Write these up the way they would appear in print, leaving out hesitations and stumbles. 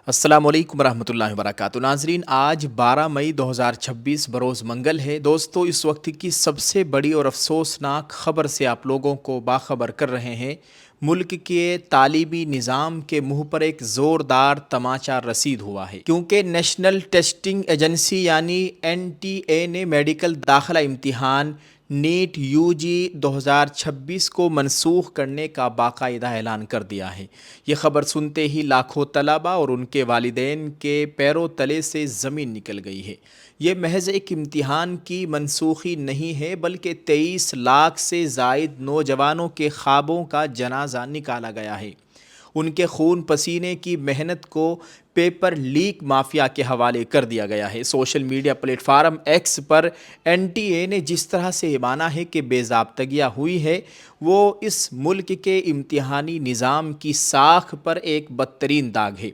السلام علیکم ورحمۃ اللہ وبرکاتہ ناظرین، آج 12 مئی 2026 بروز منگل ہے۔ دوستو، اس وقت کی سب سے بڑی اور افسوسناک خبر سے آپ لوگوں کو باخبر کر رہے ہیں۔ ملک کے تعلیمی نظام کے منہ پر ایک زوردار تماچا رسید ہوا ہے، کیونکہ نیشنل ٹیسٹنگ ایجنسی یعنی NTA نے میڈیکل داخلہ امتحان نیٹ UG 2026 کو منسوخ کرنے کا باقاعدہ اعلان کر دیا ہے۔ یہ خبر سنتے ہی لاکھوں طلباء اور ان کے والدین کے پیروں تلے سے زمین نکل گئی ہے۔ یہ محض ایک امتحان کی منسوخی نہیں ہے، بلکہ 23 لاکھ سے زائد نوجوانوں کے خوابوں کا جنازہ نکالا گیا ہے۔ ان کے خون پسینے کی محنت کو پیپر لیک مافیا کے حوالے کر دیا گیا ہے۔ Social media platform X پر NTA نے جس طرح سے مانا ہے کہ بے ضابطگیاں ہوئی ہے، وہ اس ملک کے امتحانی نظام کی ساکھ پر ایک بدترین داغ ہے۔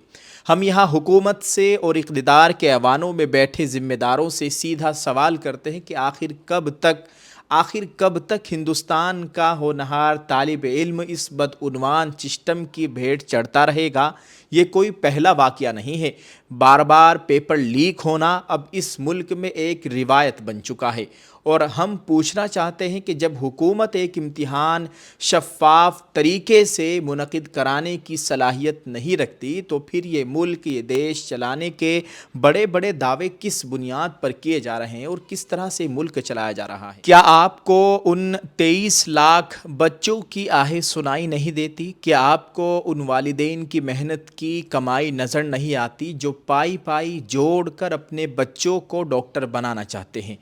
ہم یہاں حکومت سے اور اقتدار کے ایوانوں میں بیٹھے ذمہ داروں سے سیدھا سوال کرتے ہیں کہ آخر کب تک ہندوستان کا ہونہار طالب علم اس بدعنوان سسٹم کی بھیٹ چڑھتا رہے گا؟ یہ کوئی پہلا واقعہ نہیں ہے۔ بار بار پیپر لیک ہونا اب اس ملک میں ایک روایت بن چکا ہے، اور ہم پوچھنا چاہتے ہیں کہ جب حکومت ایک امتحان شفاف طریقے سے منعقد کرانے کی صلاحیت نہیں رکھتی، تو پھر یہ ملک، یہ دیش چلانے کے بڑے بڑے دعوے کس بنیاد پر کیے جا رہے ہیں اور کس طرح سے ملک چلایا جا رہا ہے؟ کیا آپ کو ان 23 لاکھ بچوں کی آہیں سنائی نہیں دیتی؟ کیا آپ کو ان والدین کی محنت کی کمائی نظر نہیں آتی جو پائی جوڑ کر اپنے بچوں کو ڈاکٹر بنانا چاہتے ہیں؟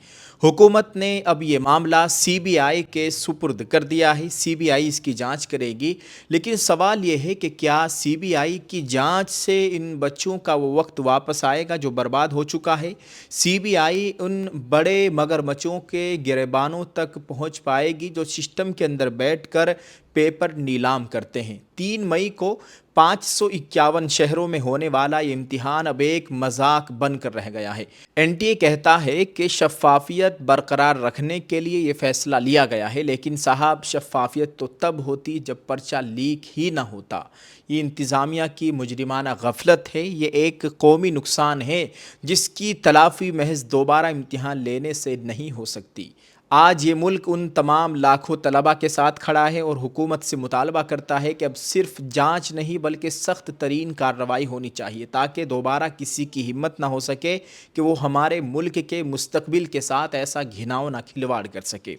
حکومت نے اب یہ معاملہ CBI کے سپرد کر دیا ہے۔ CBI اس کی جانچ کرے گی، لیکن سوال یہ ہے کہ کیا CBI کی جانچ سے ان بچوں کا وہ وقت واپس آئے گا جو برباد ہو چکا ہے؟ CBI ان بڑے مگرمچھوں کے گریبانوں تک پہنچ پائے گی جو سسٹم کے اندر بیٹھ کر پیپر نیلام کرتے ہیں؟ 3 مئی کو 551 شہروں میں ہونے والا یہ امتحان اب ایک مذاق بن کر رہ گیا ہے۔ NTA کہتا ہے کہ شفافیت برقرار رکھنے کے لیے یہ فیصلہ لیا گیا ہے، لیکن صاحب، شفافیت تو تب ہوتی جب پرچہ لیک ہی نہ ہوتا۔ یہ انتظامیہ کی مجرمانہ غفلت ہے، یہ ایک قومی نقصان ہے جس کی تلافی محض دوبارہ امتحان لینے سے نہیں ہو سکتی۔ آج یہ ملک ان تمام لاکھوں طلباء کے ساتھ کھڑا ہے اور حکومت سے مطالبہ کرتا ہے کہ اب صرف جانچ نہیں بلکہ سخت ترین کارروائی ہونی چاہیے، تاکہ دوبارہ کسی کی ہمت نہ ہو سکے کہ وہ ہمارے ملک کے مستقبل کے ساتھ ایسا گھناؤنا کھلواڑ کر سکے۔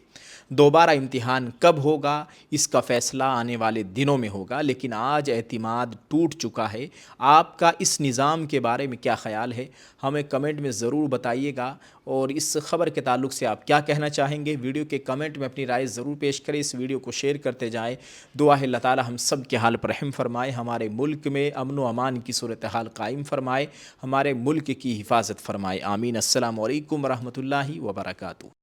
دوبارہ امتحان کب ہوگا، اس کا فیصلہ آنے والے دنوں میں ہوگا، لیکن آج اعتماد ٹوٹ چکا ہے۔ آپ کا اس نظام کے بارے میں کیا خیال ہے؟ ہمیں کمنٹ میں ضرور بتائیے گا، اور اس خبر کے تعلق سے آپ کیا کہنا چاہیں گے؟ ویڈیو کے کمنٹ میں اپنی رائے ضرور پیش کریں، اس ویڈیو کو شیئر کرتے جائیں۔ دعا ہے اللہ تعالی ہم سب کے حال پر رحم فرمائے، ہمارے ملک میں امن و امان کی صورتحال قائم فرمائے، ہمارے ملک کی حفاظت فرمائے، آمین۔ السلام علیکم ورحمۃ اللہ وبرکاتہ۔